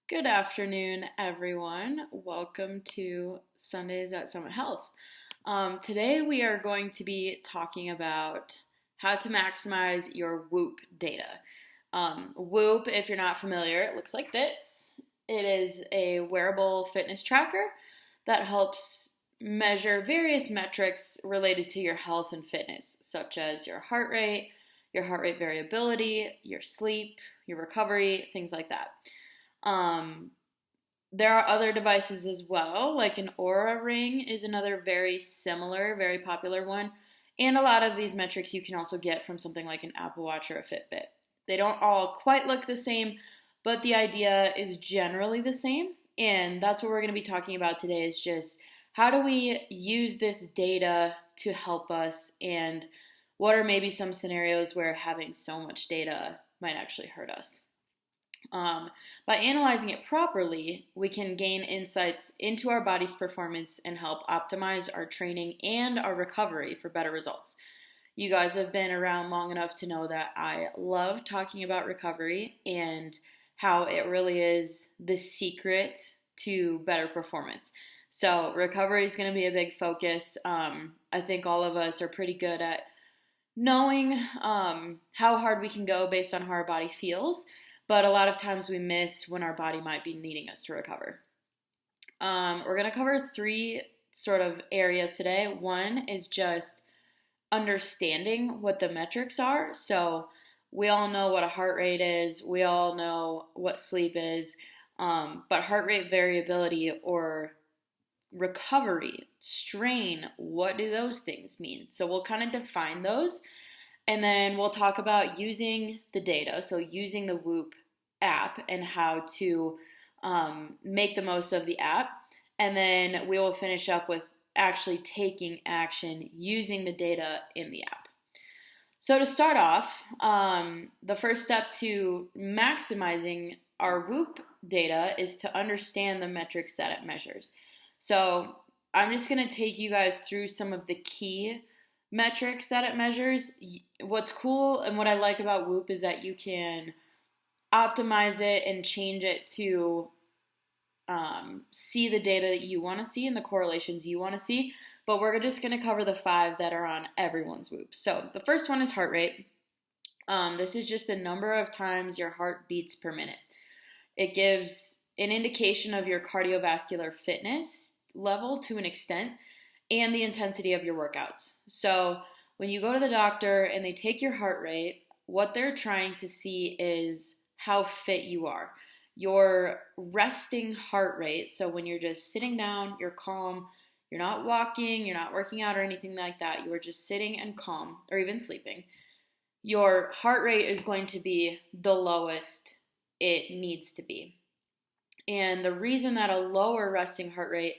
Good afternoon, everyone. Welcome to Sundays at Summit Health. Today, we are going to be talking about how to maximize your Whoop data. Whoop, if you're not familiar, it looks like this. It is a wearable fitness tracker that helps measure various metrics related to your health and fitness, such as your heart rate variability, your sleep, your recovery, things like that. Um, there are other devices as well, like an Aura Ring is another very similar, very popular one. And a lot of these metrics you can also get from something like an Apple Watch or a Fitbit. They don't all quite look the same, but the idea is generally the same. And that's what we're going to be talking about today is just how do we use this data to help us, and what are maybe some scenarios where having so much data might actually hurt us. By analyzing it properly, we can gain insights into our body's performance and help optimize our training and our recovery for better results. You guys have been around long enough to know that I love talking about recovery and how it really is the secret to better performance. So, recovery is going to be a big focus. I think all of us are pretty good at knowing how hard we can go based on how our body feels, but a lot of times we miss when our body might be needing us to recover. We're going to cover three sort of areas today. One is just understanding what the metrics are. So we all know what a heart rate is, we all know what sleep is, but heart rate variability or recovery, strain, what do those things mean? So we'll kind of define those. And then we'll talk about using the data, so using the Whoop app and how to make the most of the app. And then we will finish up with actually taking action using the data in the app. So to start off, the first step to maximizing our Whoop data is to understand the metrics that it measures. So I'm just going to take you guys through some of the key metrics that it measures. What's cool and what I like about Whoop is that you can optimize it and change it to see the data that you want to see and the correlations you want to see. But we're just going to cover the 5 that are on everyone's Whoop. So the first one is heart rate. This is just the number of times your heart beats per minute. It gives an indication of your cardiovascular fitness level to an extent, and the intensity of your workouts. So when you go to the doctor and they take your heart rate, what they're trying to see is how fit you are. Your resting heart rate, so when you're just sitting down, you're calm, you're not walking, you're not working out or anything like that, you are just sitting and calm, or even sleeping, your heart rate is going to be the lowest it needs to be. And the reason that a lower resting heart rate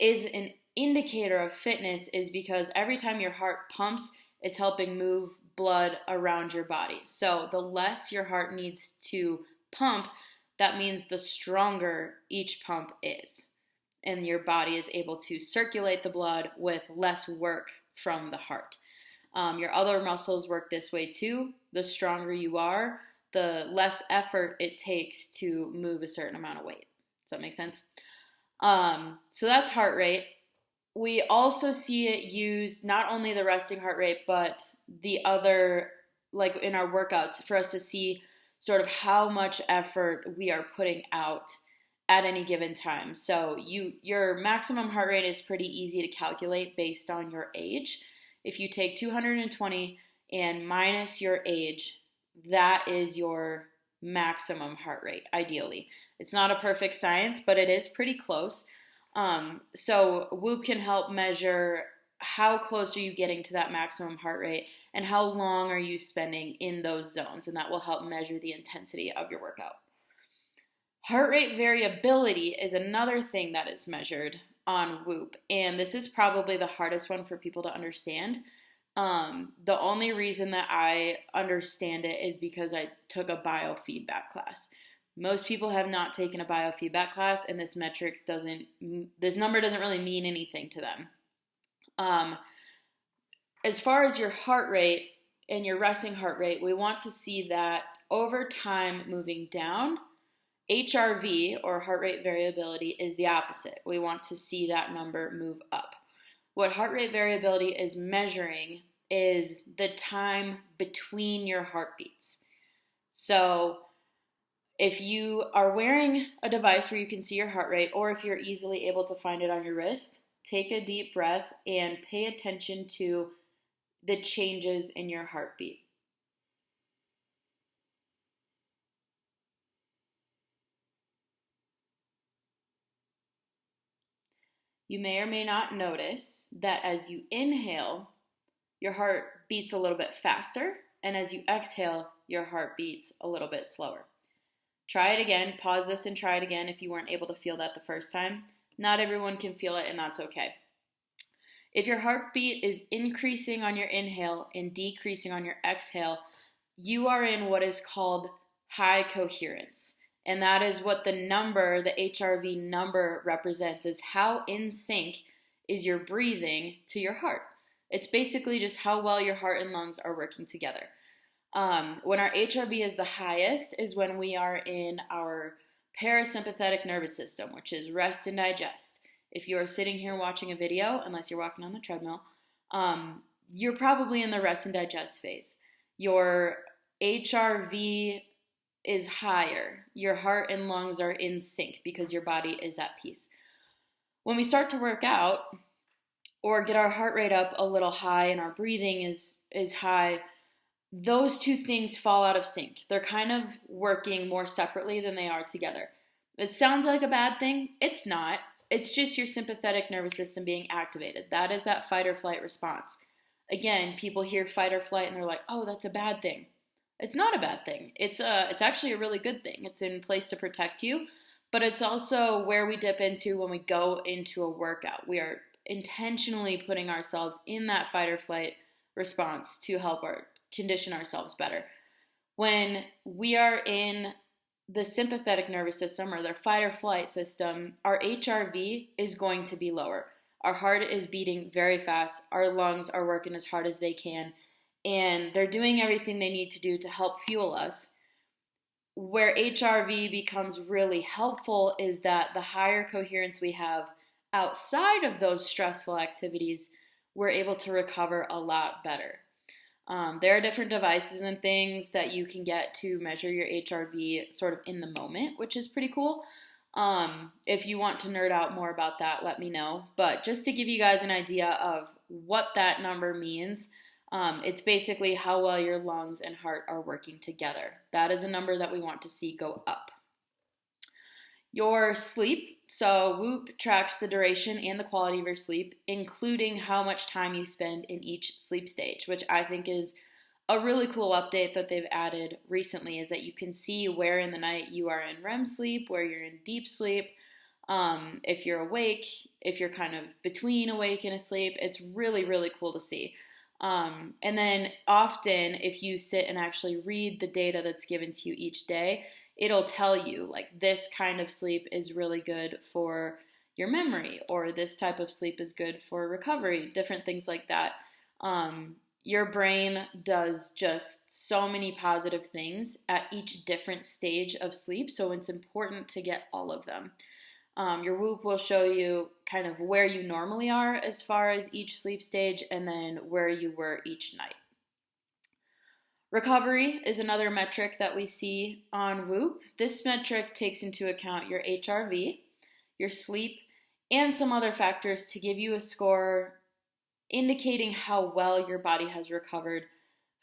is an indicator of fitness is because every time your heart pumps, it's helping move blood around your body. So the less your heart needs to pump, that means the stronger each pump is. And your body is able to circulate the blood with less work from the heart. Your other muscles work this way too. The stronger you are, the less effort it takes to move a certain amount of weight. Does that make sense? So that's heart rate. We also see it used not only the resting heart rate, but the other, like in our workouts, for us to see sort of how much effort we are putting out at any given time. So your maximum heart rate is pretty easy to calculate based on your age. If you take 220 and minus your age, that is your maximum heart rate, ideally. It's not a perfect science, but it is pretty close. So Whoop can help measure how close are you getting to that maximum heart rate and how long are you spending in those zones, and that will help measure the intensity of your workout. Heart rate variability is another thing that is measured on Whoop, and this is probably the hardest one for people to understand. The only reason that I understand it is because I took a biofeedback class. Most people have not taken a biofeedback class, and this number doesn't really mean anything to them. As far as your heart rate and your resting heart rate, we want to see that over time moving down HRV, or heart rate variability, is the opposite. We want to see that number move up. What heart rate variability is measuring is the time between your heartbeats. So if you are wearing a device where you can see your heart rate, or if you're easily able to find it on your wrist, take a deep breath and pay attention to the changes in your heartbeat. You may or may not notice that as you inhale, your heart beats a little bit faster, and as you exhale, your heart beats a little bit slower. Try it again, pause this and try it again if you weren't able to feel that the first time. Not everyone can feel it, and that's okay. If your heartbeat is increasing on your inhale and decreasing on your exhale, you are in what is called high coherence. And that is what the number, the HRV number, represents, is how in sync is your breathing to your heart. It's basically just how well your heart and lungs are working together. When our HRV is the highest is when we are in our parasympathetic nervous system, which is rest and digest. If you are sitting here watching a video, unless you're walking on the treadmill, you're probably in the rest and digest phase. Your HRV is higher. Your heart and lungs are in sync because your body is at peace. When we start to work out or get our heart rate up a little high and our breathing is high, those two things fall out of sync. They're kind of working more separately than they are together. It sounds like a bad thing. It's not. It's just your sympathetic nervous system being activated. That is that fight or flight response. Again, people hear fight or flight and they're like, oh, that's a bad thing. It's not a bad thing. It's actually a really good thing. It's in place to protect you, but it's also where we dip into when we go into a workout. We are intentionally putting ourselves in that fight or flight response to help condition ourselves better. When we are in the sympathetic nervous system or their fight or flight system, our HRV is going to be lower. Our heart is beating very fast. Our lungs are working as hard as they can, and they're doing everything they need to do to help fuel us. Where HRV becomes really helpful is that the higher coherence we have outside of those stressful activities, we're able to recover a lot better. There are different devices and things that you can get to measure your HRV sort of in the moment, which is pretty cool. If you want to nerd out more about that, let me know. But just to give you guys an idea of what that number means, it's basically how well your lungs and heart are working together. That is a number that we want to see go up. Your sleep. So Whoop tracks the duration and the quality of your sleep, including how much time you spend in each sleep stage, which I think is a really cool update that they've added recently, is that you can see where in the night you are in REM sleep, where you're in deep sleep, if you're awake, if you're kind of between awake and asleep. It's really, really cool to see. And then often if you sit and actually read the data that's given to you each day, it'll tell you like this kind of sleep is really good for your memory, or this type of sleep is good for recovery, different things like that. Your brain does just so many positive things at each different stage of sleep, so it's important to get all of them. Your Whoop will show you kind of where you normally are as far as each sleep stage, and then where you were each night. Recovery is another metric that we see on Whoop. This metric takes into account your HRV, your sleep, and some other factors to give you a score indicating how well your body has recovered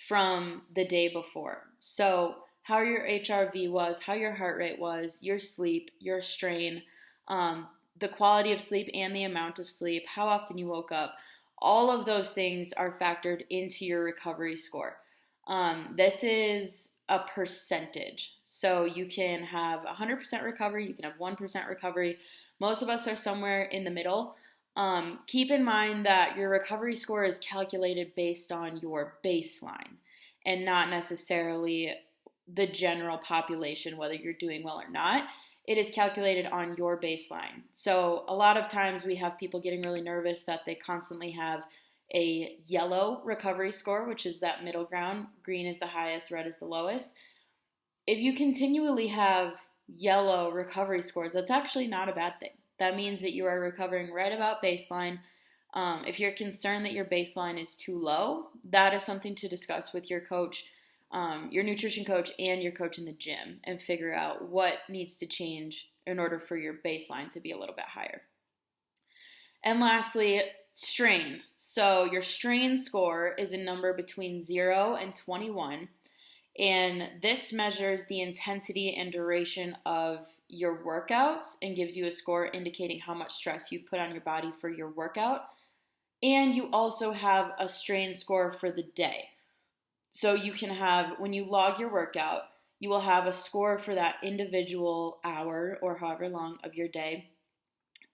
from the day before. So how your HRV was, how your heart rate was, your sleep, your strain, the quality of sleep and the amount of sleep, how often you woke up, all of those things are factored into your recovery score. This is a percentage. So you can have 100% recovery, you can have 1% recovery. Most of us are somewhere in the middle. Keep in mind that your recovery score is calculated based on your baseline and not necessarily the general population, whether you're doing well or not. It is calculated on your baseline. So a lot of times we have people getting really nervous that they constantly have a yellow recovery score, which is that middle ground. Green is the highest, red is the lowest. If you continually have yellow recovery scores, that's actually not a bad thing. That means that you are recovering right about baseline. If you're concerned that your baseline is too low, that is something to discuss with your coach, your nutrition coach, and your coach in the gym, and figure out what needs to change in order for your baseline to be a little bit higher. And lastly, strain. So your strain score is a number between 0 and 21. And this measures the intensity and duration of your workouts and gives you a score indicating how much stress you've put on your body for your workout. And you also have a strain score for the day. So you can have, when you log your workout, you will have a score for that individual hour or however long of your day.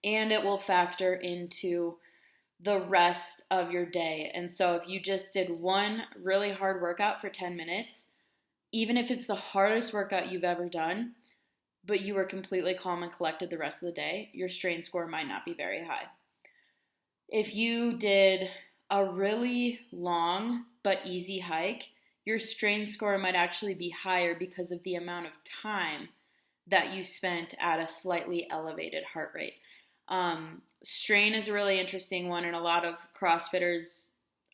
And it will factor into the rest of your day. And so if you just did one really hard workout for 10 minutes, even if it's the hardest workout you've ever done, but you were completely calm and collected the rest of the day, your strain score might not be very high. If you did a really long but easy hike, your strain score might actually be higher because of the amount of time that you spent at a slightly elevated heart rate. Strain is a really interesting one, and a lot of CrossFitters,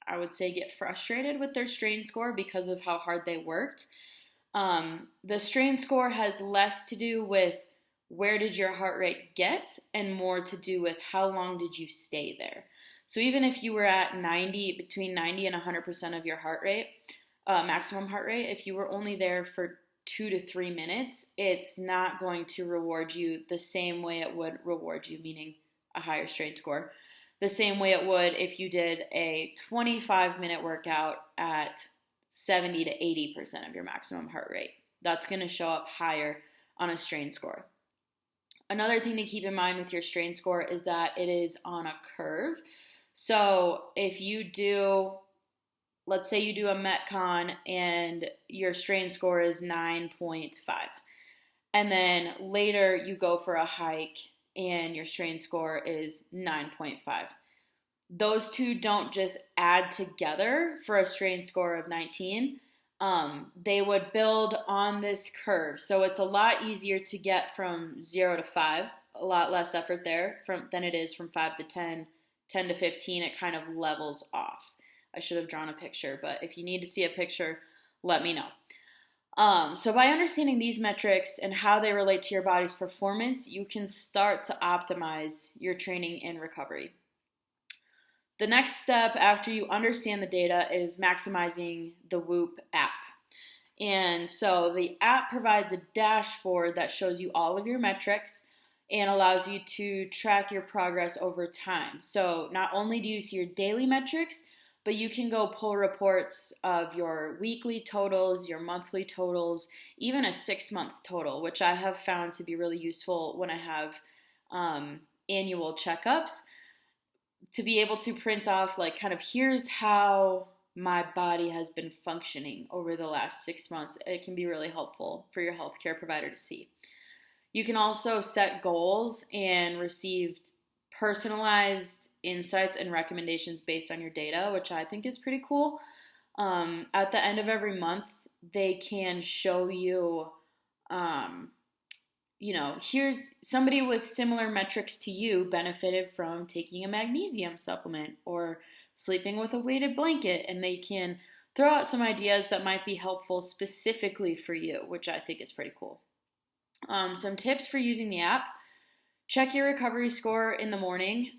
I would say, get frustrated with their strain score because of how hard they worked. The strain score has less to do with where did your heart rate get and more to do with how long did you stay there. So even if you were at between 90 and 100% of your heart rate, maximum heart rate, if you were only there for 2 to 3 minutes, it's not going to reward you the same way it would reward you, meaning a higher strain score, the same way it would if you did a 25-minute workout at 70 to 80% of your maximum heart rate. That's going to show up higher on a strain score. Another thing to keep in mind with your strain score is that it is on a curve. So if you do, let's say you do a Metcon and your strain score is 9.5, and then later you go for a hike and your strain score is 9.5. Those two don't just add together for a strain score of 19. They would build on this curve. So it's a lot easier to get from 0 to 5, a lot less effort there than it is from 5 to 10, 10 to 15. It kind of levels off. I should have drawn a picture, but if you need to see a picture, let me know. So by understanding these metrics and how they relate to your body's performance, you can start to optimize your training and recovery. The next step after you understand the data is maximizing the Whoop app. And so the app provides a dashboard that shows you all of your metrics and allows you to track your progress over time. So not only do you see your daily metrics, but you can go pull reports of your weekly totals, your monthly totals, even a 6-month total, which I have found to be really useful when I have annual checkups, to be able to print off like kind of here's how my body has been functioning over the last 6 months. It can be really helpful for your healthcare provider to see. You can also set goals and receive personalized insights and recommendations based on your data, which I think is pretty cool. At the end of every month, they can show you, here's somebody with similar metrics to you benefited from taking a magnesium supplement or sleeping with a weighted blanket, and they can throw out some ideas that might be helpful specifically for you, which I think is pretty cool. Some tips for using the app. Check your recovery score in the morning.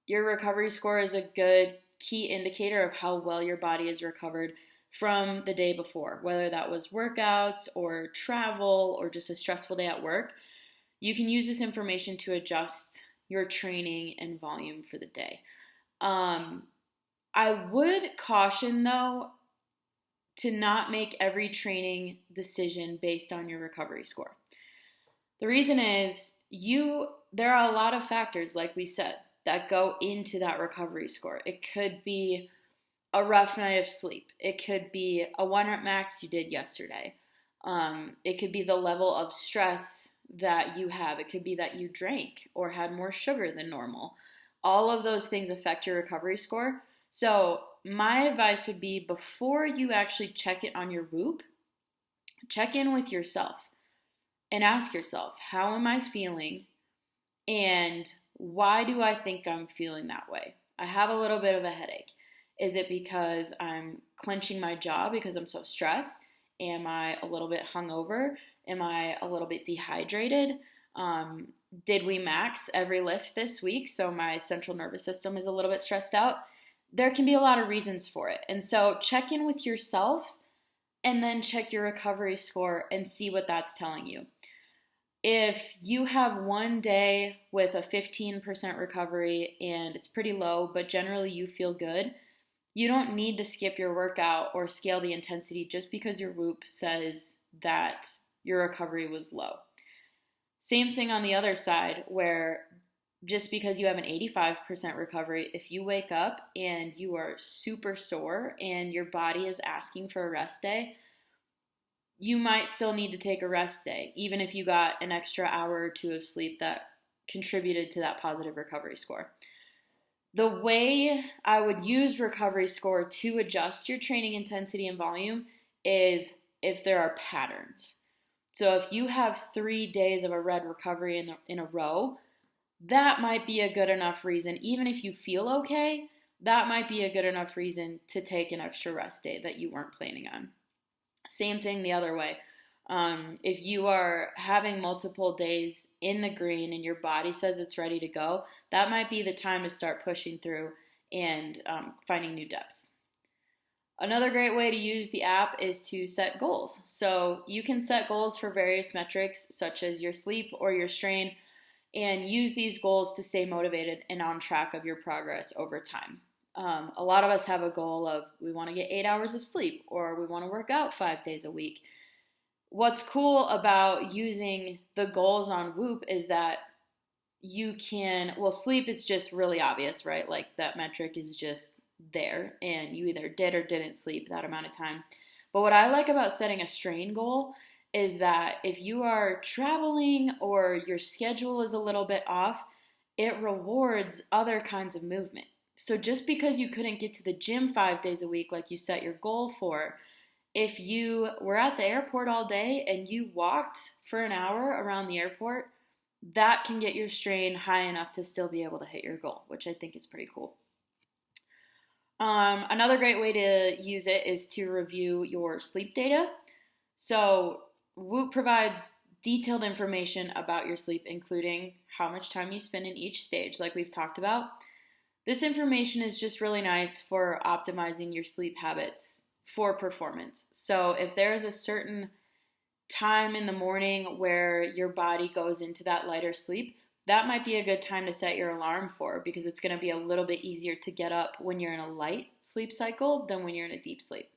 Your recovery score is a good key indicator of how well your body is recovered from the day before, whether that was workouts or travel or just a stressful day at work. You can use this information to adjust your training and volume for the day. I would caution, though, to not make every training decision based on your recovery score. The reason is there are a lot of factors, like we said, that go into that recovery score. It could be a rough night of sleep. It could be a 1-rep max you did yesterday. It could be the level of stress that you have. It could be that you drank or had more sugar than normal. All of those things affect your recovery score. So my advice would be, before you actually check it on your Whoop, check in with yourself. and ask yourself, how am I feeling? And why do I think I'm feeling that way? I have a little bit of a headache. Is it because I'm clenching my jaw because I'm so stressed? Am I a little bit hungover? Am I a little bit dehydrated? Did we max every lift this week? So my central nervous system is a little bit stressed out. There can be a lot of reasons for it. And so check in with yourself and then check your recovery score and see what that's telling you. If you have one day with a 15% recovery and it's pretty low, but generally you feel good, you don't need to skip your workout or scale the intensity just because your Whoop says that your recovery was low. Same thing on the other side, where just because you have an 85% recovery, if you wake up and you are super sore and your body is asking for a rest day, you might still need to take a rest day, even if you got an extra hour or two of sleep that contributed to that positive recovery score. The way I would use recovery score to adjust your training intensity and volume is if there are patterns. So if you have 3 days of a red recovery in a row, that might be a good enough reason, even if you feel okay, that might be a good enough reason to take an extra rest day that you weren't planning on. Same thing the other way. If you are having multiple days in the green and your body says it's ready to go, that might be the time to start pushing through and finding new depths. Another great way to use the app is to set goals. So you can set goals for various metrics such as your sleep or your strain and use these goals to stay motivated and on track of your progress over time. A lot of us have a goal of we want to get 8 hours of sleep or we want to work out 5 days a week. What's cool about using the goals on Whoop is that you can, sleep is just really obvious, right? Like that metric is just there and you either did or didn't sleep that amount of time. But what I like about setting a strain goal is that if you are traveling or your schedule is a little bit off, it rewards other kinds of movement. So just because you couldn't get to the gym 5 days a week like you set your goal for, if you were at the airport all day and you walked for an hour around the airport, that can get your strain high enough to still be able to hit your goal, which I think is pretty cool. Another great way to use it is to review your sleep data. So Whoop provides detailed information about your sleep, including how much time you spend in each stage, like we've talked about. This information is just really nice for optimizing your sleep habits for performance. So if there is a certain time in the morning where your body goes into that lighter sleep, that might be a good time to set your alarm for because it's going to be a little bit easier to get up when you're in a light sleep cycle than when you're in a deep sleep.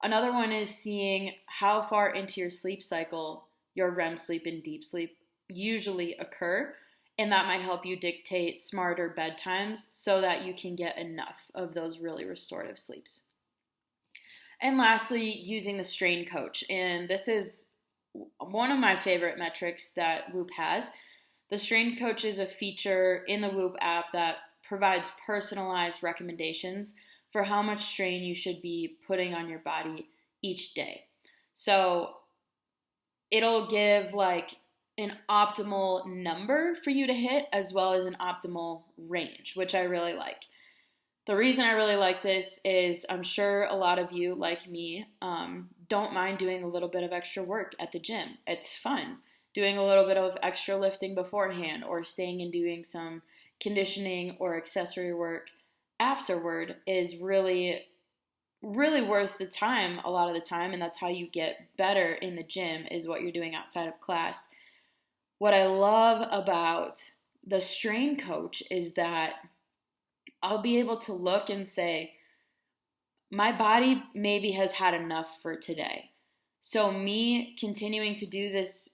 Another one is seeing how far into your sleep cycle your REM sleep and deep sleep usually occur, and that might help you dictate smarter bedtimes so that you can get enough of those really restorative sleeps. And lastly, using the strain coach. And this is one of my favorite metrics that Whoop has. The strain coach is a feature in the Whoop app that provides personalized recommendations for how much strain you should be putting on your body each day. So it'll give like an optimal number for you to hit as well as an optimal range, which I really like. The reason I really like this is I'm sure a lot of you, like me, don't mind doing a little bit of extra work at the gym. It's fun. Doing a little bit of extra lifting beforehand or staying and doing some conditioning or accessory work afterward is really, really worth the time a lot of the time, and that's how you get better in the gym is what you're doing outside of class. What I love about the strain coach is that I'll be able to look and say, my body maybe has had enough for today. So me continuing to do this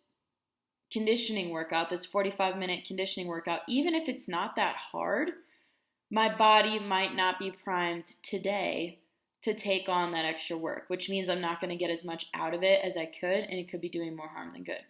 conditioning workout, this 45-minute conditioning workout, even if it's not that hard, my body might not be primed today to take on that extra work, which means I'm not going to get as much out of it as I could, and it could be doing more harm than good.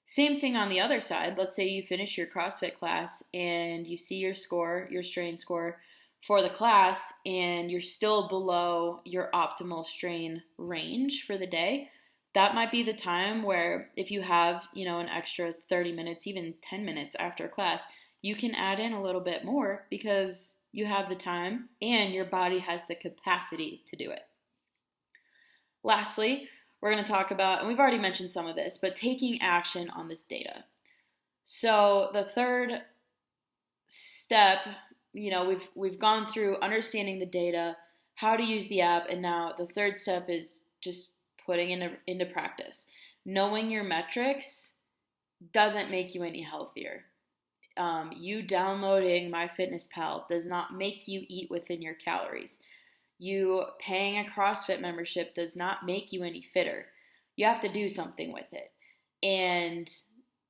Same thing on the other side. Let's say you finish your CrossFit class and you see your score, your strain score for the class, and you're still below your optimal strain range for the day. that might be the time where if you have, an extra 30 minutes, even 10 minutes after class, you can add in a little bit more because you have the time and your body has the capacity to do it. Lastly, we're going to talk about, and we've already mentioned some of this, but taking action on this data. So the third step, we've gone through understanding the data, how to use the app, and now the third step is just putting into practice. Knowing your metrics doesn't make you any healthier. You downloading MyFitnessPal does not make you eat within your calories. You paying a CrossFit membership does not make you any fitter. You have to do something with it. And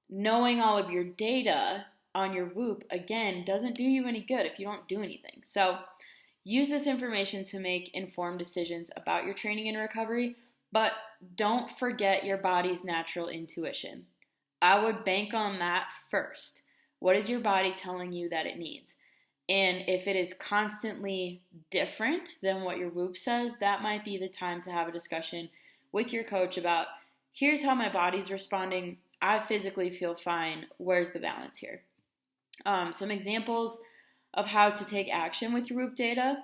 knowing all of your data on your Whoop, again, doesn't do you any good if you don't do anything. So use this information to make informed decisions about your training and recovery, but don't forget your body's natural intuition. I would bank on that first. What is your body telling you that it needs? And if it is constantly different than what your Whoop says, that might be the time to have a discussion with your coach about, here's how my body's responding. I physically feel fine. Where's the balance here? Some examples of how to take action with your Whoop data.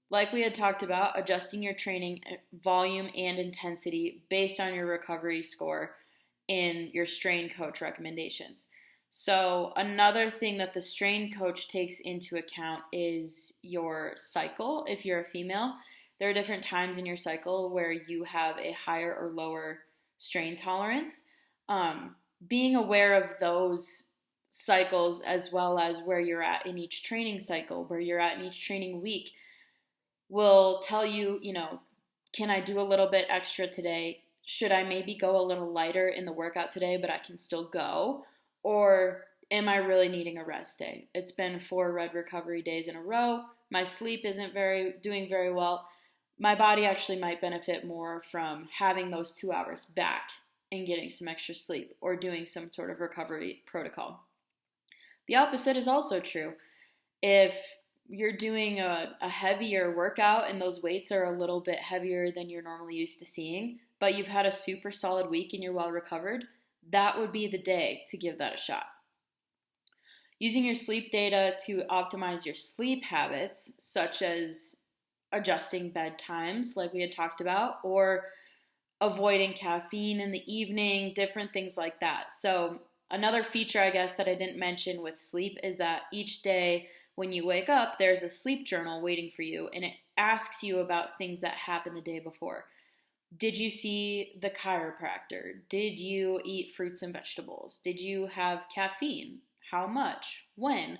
Like we had talked about, adjusting your training volume and intensity based on your recovery score in your strain coach recommendations. So another thing that the strain coach takes into account is your cycle. If you're a female, there are different times in your cycle where you have a higher or lower strain tolerance. Being aware of those cycles as well as where you're at in each training cycle, where you're at in each training week, will tell you, can I do a little bit extra today? Should I maybe go a little lighter in the workout today, but I can still go? Or am I really needing a rest day? It's been 4 red recovery days in a row. My sleep isn't doing very well. My body actually might benefit more from having those 2 hours back and getting some extra sleep or doing some sort of recovery protocol. The opposite is also true. If you're doing a heavier workout and those weights are a little bit heavier than you're normally used to seeing, but you've had a super solid week and you're well recovered, that would be the day to give that a shot. Using your sleep data to optimize your sleep habits, such as adjusting bedtimes, like we had talked about, or avoiding caffeine in the evening, different things like that. So another feature, I guess, that I didn't mention with sleep is that each day when you wake up, there's a sleep journal waiting for you, and it asks you about things that happened the day before. Did you see the chiropractor? Did you eat fruits and vegetables? Did you have caffeine? How much? When?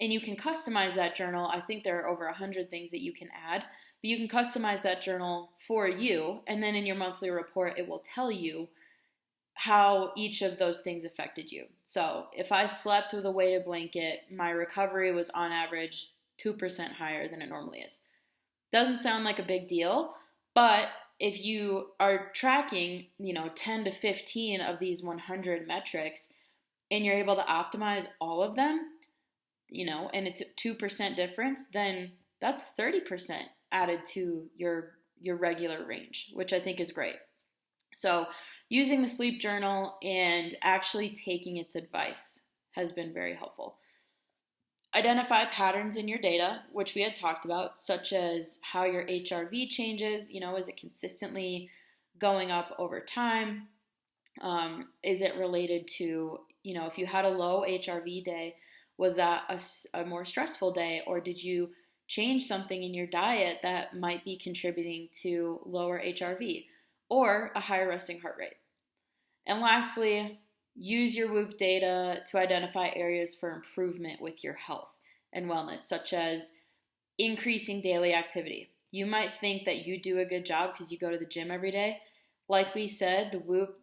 And you can customize that journal. I think there are over 100 things that you can add, but you can customize that journal for you, and then in your monthly report, it will tell you how each of those things affected you. So if I slept with a weighted blanket, my recovery was on average 2% higher than it normally is. Doesn't sound like a big deal, but if you are tracking, 10 to 15 of these 100 metrics and you're able to optimize all of them, and it's a 2% difference, then that's 30% added to your regular range, which I think is great. So using the sleep journal and actually taking its advice has been very helpful. Identify patterns in your data, which we had talked about, such as how your HRV changes. Is it consistently going up over time? Is it related to, if you had a low HRV day, was that a more stressful day, or did you change something in your diet that might be contributing to lower HRV or a higher resting heart rate? And lastly, use your Whoop data to identify areas for improvement with your health and wellness, such as increasing daily activity. You might think that you do a good job because you go to the gym every day. Like we said, the Whoop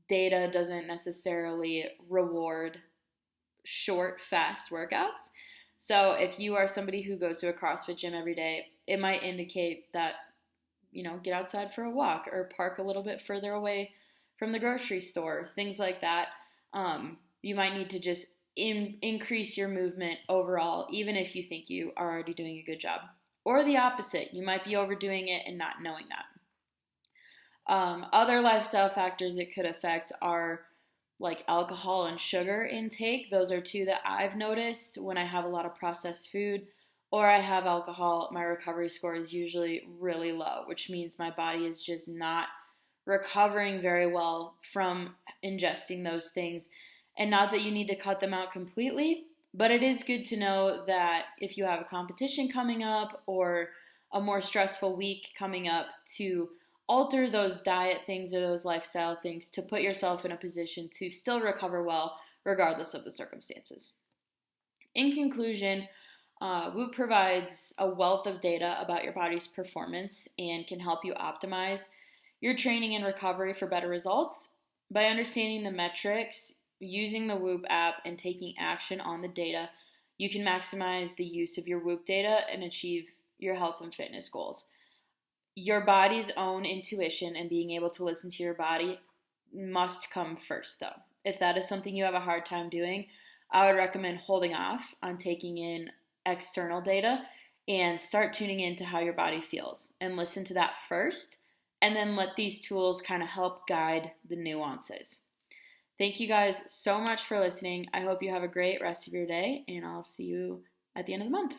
data doesn't necessarily reward short, fast workouts. So if you are somebody who goes to a CrossFit gym every day, it might indicate that, get outside for a walk or park a little bit further away from the grocery store, things like that. You might need to just increase your movement overall, even if you think you are already doing a good job. Or the opposite, you might be overdoing it and not knowing that. Other lifestyle factors it could affect are like alcohol and sugar intake. Those are two that I've noticed when I have a lot of processed food or I have alcohol. My recovery score is usually really low, which means my body is just not recovering very well from ingesting those things. And not that you need to cut them out completely, but it is good to know that if you have a competition coming up or a more stressful week coming up, to alter those diet things or those lifestyle things to put yourself in a position to still recover well regardless of the circumstances. In conclusion, Whoop provides a wealth of data about your body's performance and can help you optimize your training and recovery for better results. By understanding the metrics, using the Whoop app, and taking action on the data, you can maximize the use of your Whoop data and achieve your health and fitness goals. Your body's own intuition and being able to listen to your body must come first, though. If that is something you have a hard time doing, I would recommend holding off on taking in external data and start tuning into how your body feels and listen to that first, and then let these tools kind of help guide the nuances. Thank you guys so much for listening. I hope you have a great rest of your day, and I'll see you at the end of the month.